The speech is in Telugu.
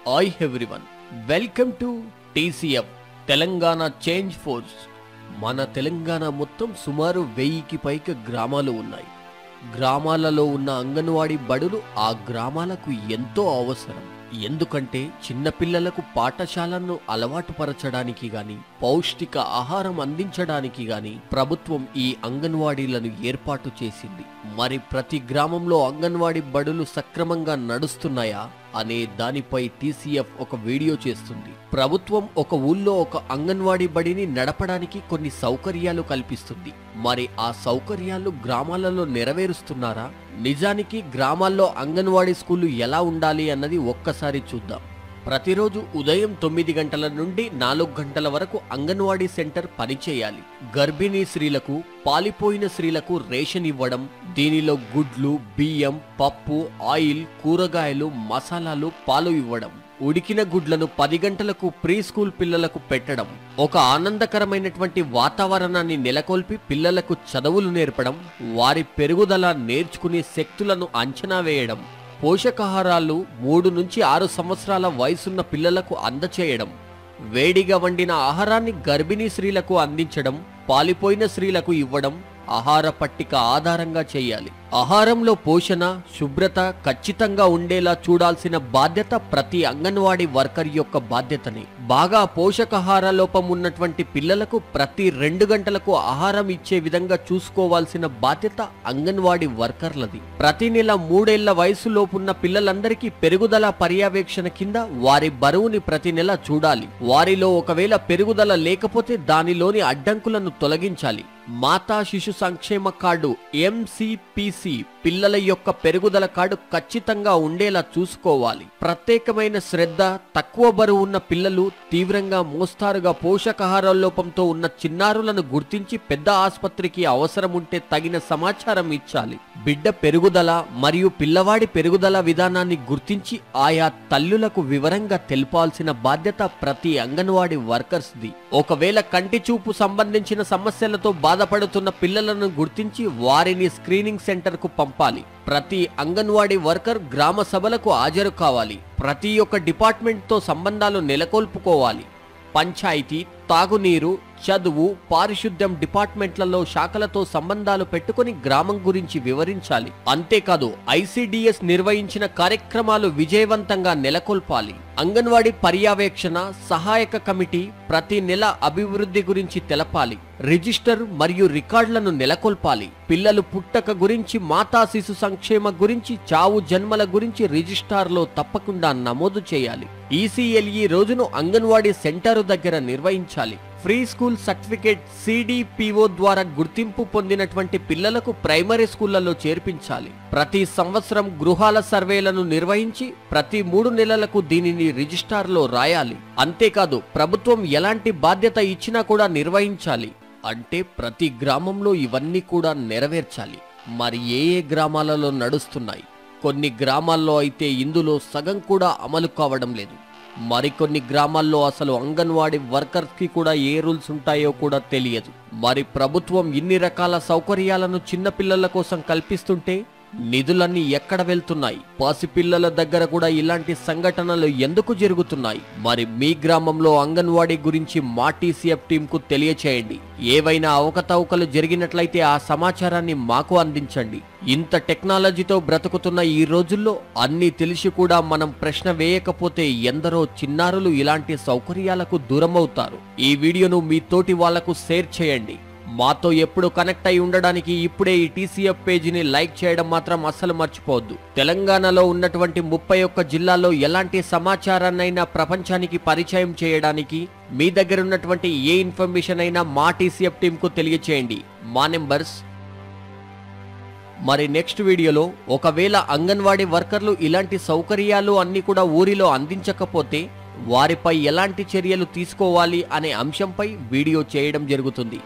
Hi everyone, welcome to TCF Telangana change force. మన తెలంగాణ మొత్తం సుమారు 1000కి పైగా గ్రామాలు ఉన్నాయి. గ్రామాలలో ఉన్న అంగన్వాడీ బడులు ఆ గ్రామాలకు ఎంతో అవసరం. ఎందుకంటే చిన్నపిల్లలకు పాఠశాలను అలవాటు పరచడానికి గాని, పౌష్టిక ఆహారం అందించడానికి గాని ప్రభుత్వం ఈ అంగన్వాడీలను ఏర్పాటు చేసింది. మరి ప్రతి గ్రామంలో అంగన్వాడీ బడులు సక్రమంగా నడుస్తున్నాయా అనే దానిపై టీసీఎఫ్ ఒక వీడియో చేస్తుంది. ప్రభుత్వం ఒక ఊళ్ళో ఒక అంగన్వాడీ బడిని నడపడానికి కొన్ని సౌకర్యాలు కల్పిస్తుంది. మరి ఆ సౌకర్యాలు గ్రామాలలో నెరవేరుస్తున్నారా? నిజానికి గ్రామాల్లో అంగన్వాడీ స్కూళ్లు ఎలా ఉండాలి అన్నది ఒక్కసారి చూద్దాం. ప్రతిరోజు ఉదయం 9 గంటల నుండి 4 గంటల వరకు అంగన్వాడీ సెంటర్ పనిచేయాలి. గర్భిణీ స్త్రీలకు, పాలిపోయిన స్త్రీలకు రేషన్ ఇవ్వడం, దీనిలో గుడ్లు, బియ్యం, పప్పు, ఆయిల్, కూరగాయలు, మసాలాలు, పాలు ఇవ్వడం, ఉడికిన గుడ్లను 10 గంటలకు ప్రీ స్కూల్ పిల్లలకు పెట్టడం, ఒక ఆనందకరమైనటువంటి వాతావరణాన్ని నెలకొల్పి పిల్లలకు చదువులు నేర్పడం, వారి పెరుగుదల, నేర్చుకునే శక్తులను అంచనా వేయడం, పోషకాహారాలు 3 నుంచి 6 సంవత్సరాల వయసున్న పిల్లలకు అందచేయడం, వేడిగా వండిన ఆహారాన్ని గర్భిణీ స్త్రీలకు అందించడం, పాలిపోయిన స్త్రీలకు ఇవ్వడం ఆహార పట్టిక ఆధారంగా చేయాలి. ఆహారంలో పోషణ, శుభ్రత ఖచ్చితంగా ఉండేలా చూడాల్సిన బాధ్యత ప్రతి అంగన్వాడీ వర్కర్ యొక్క బాధ్యతనే. బాగా పోషకాహార లోపం ఉన్నటువంటి పిల్లలకు ప్రతి 2 గంటలకు ఆహారం ఇచ్చే విధంగా చూసుకోవాల్సిన బాధ్యత అంగన్వాడీ వర్కర్లది. ప్రతి నెల 3 ఏళ్ల వయసులోపున్న పిల్లలందరికీ పెరుగుదల పర్యవేక్షణ కింద వారి బరువుని ప్రతి నెల చూడాలి. వారిలో ఒకవేళ పెరుగుదల లేకపోతే దానిలోని అడ్డంకులను తొలగించాలి. మాతా శిశు సంక్షేమ కార్డు MCPC పిల్లల యొక్క పెరుగుదల కార్డు ఖచ్చితంగా ఉండేలా చూసుకోవాలి. ప్రత్యేకమైన శ్రద్ధ, తక్కువ బరువు ఉన్న పిల్లలు, తీవ్రంగా మోస్తారుగా పోషకాహార లోపంతో ఉన్న చిన్నారులను గుర్తించి పెద్ద ఆసుపత్రికి అవసరం ఉంటే తగిన సమాచారం ఇచ్చాలి. బిడ్డ పెరుగుదల మరియు పిల్లవాడి పెరుగుదల విధానాన్ని గుర్తించి ఆయా తల్లులకు వివరంగా తెలపాల్సిన బాధ్యత ప్రతి అంగన్వాడీ వర్కర్స్ది. ఒకవేళ కంటి చూపు సంబంధించిన సమస్యలతో బాధపడుతున్న పిల్లలను గుర్తించి వారిని స్క్రీనింగ్ సెంటర్ కు పంపాలి. ప్రతి అంగన్వాడీ వర్కర్ గ్రామ సభలకు హాజరు కావాలి. ప్రతి ఒక్క డిపార్ట్మెంట్ తో సంబంధాలు నెలకొల్పుకోవాలి. పంచాయతీ, తాగునీరు, చదువు, పారిశుద్ధ్యం డిపార్ట్మెంట్లలో శాఖలతో సంబంధాలు పెట్టుకుని గ్రామం గురించి వివరించాలి. అంతేకాదు ICDS నిర్వహించిన కార్యక్రమాలు విజయవంతంగా నెలకొల్పాలి. అంగన్వాడీ పర్యవేక్షణ సహాయక కమిటీ ప్రతి నెల అభివృద్ధి గురించి తెలపాలి. రిజిస్టర్ మరియు రికార్డులను నెలకొల్పాలి. పిల్లలు పుట్టక గురించి, మాతా శిశు సంక్షేమ గురించి, చావు జన్మల గురించి రిజిస్టార్లో తప్పకుండా నమోదు చేయాలి. ECLE రోజును అంగన్వాడీ సెంటర్ దగ్గర నిర్వహించాలి. ఫ్రీ స్కూల్ సర్టిఫికేట్ CDPO ద్వారా గుర్తింపు పొందినటువంటి పిల్లలకు ప్రైమరీ స్కూళ్లలో చేర్పించాలి. ప్రతి సంవత్సరం గృహాల సర్వేలను నిర్వహించి ప్రతి 3 నెలలకు దీనిని రిజిస్టార్లో రాయాలి. అంతేకాదు ప్రభుత్వం ఎలాంటి బాధ్యత ఇచ్చినా కూడా నిర్వహించాలి. అంటే ప్రతి గ్రామంలో ఇవన్నీ కూడా నెరవేర్చాలి. మరి ఏ గ్రామాలలో నడుస్తున్నాయి? కొన్ని గ్రామాల్లో అయితే ఇందులో సగం కూడా అమలు కావడం లేదు. మరికొన్ని గ్రామాల్లో అసలు అంగన్వాడీ వర్కర్స్ కి కూడా ఏ రూల్స్ ఉంటాయో కూడా తెలియదు. మరి ప్రభుత్వం ఇన్ని రకాల సౌకర్యాలను చిన్న పిల్లల కోసం కల్పిస్తుంటే నిధులన్నీ ఎక్కడ వెళ్తున్నాయి? పసిపిల్లల దగ్గర కూడా ఇలాంటి సంఘటనలు ఎందుకు జరుగుతున్నాయి? మరి మీ గ్రామంలో అంగన్వాడీ గురించి మా టీసీఎఫ్ టీమ్ కు తెలియచేయండి. ఏవైనా అవకతవకలు జరిగినట్లయితే ఆ సమాచారాన్ని మాకు అందించండి. ఇంత టెక్నాలజీతో బ్రతుకుతున్న ఈ రోజుల్లో అన్ని తెలిసి కూడా మనం ప్రశ్న వేయకపోతే ఎందరో చిన్నారులు ఇలాంటి సౌకర్యాలకు దూరమవుతారు. ఈ వీడియోను మీ తోటి వాళ్లకు షేర్ చేయండి. మాతో ఎప్పుడు కనెక్ట్ అయి ఉండడానికి ఇప్పుడే ఈ టీసీఎఫ్ పేజీని లైక్ చేయడం మాత్రం అస్సలు మర్చిపోవద్దు. తెలంగాణలో ఉన్నటువంటి 31 జిల్లాల్లో ఎలాంటి సమాచారాన్నైనా ప్రపంచానికి పరిచయం చేయడానికి మీ దగ్గర ఉన్నటువంటి ఏ ఇన్ఫర్మేషన్ అయినా మా టీసీఎఫ్ టీమ్ కు తెలియచేయండి. మా నెంబర్స్. మరి నెక్స్ట్ వీడియోలో ఒకవేళ అంగన్వాడీ వర్కర్లు ఇలాంటి సౌకర్యాలు అన్ని కూడా ఊరిలో అందించకపోతే వారిపై ఎలాంటి చర్యలు తీసుకోవాలి అనే అంశంపై వీడియో చేయడం జరుగుతుంది.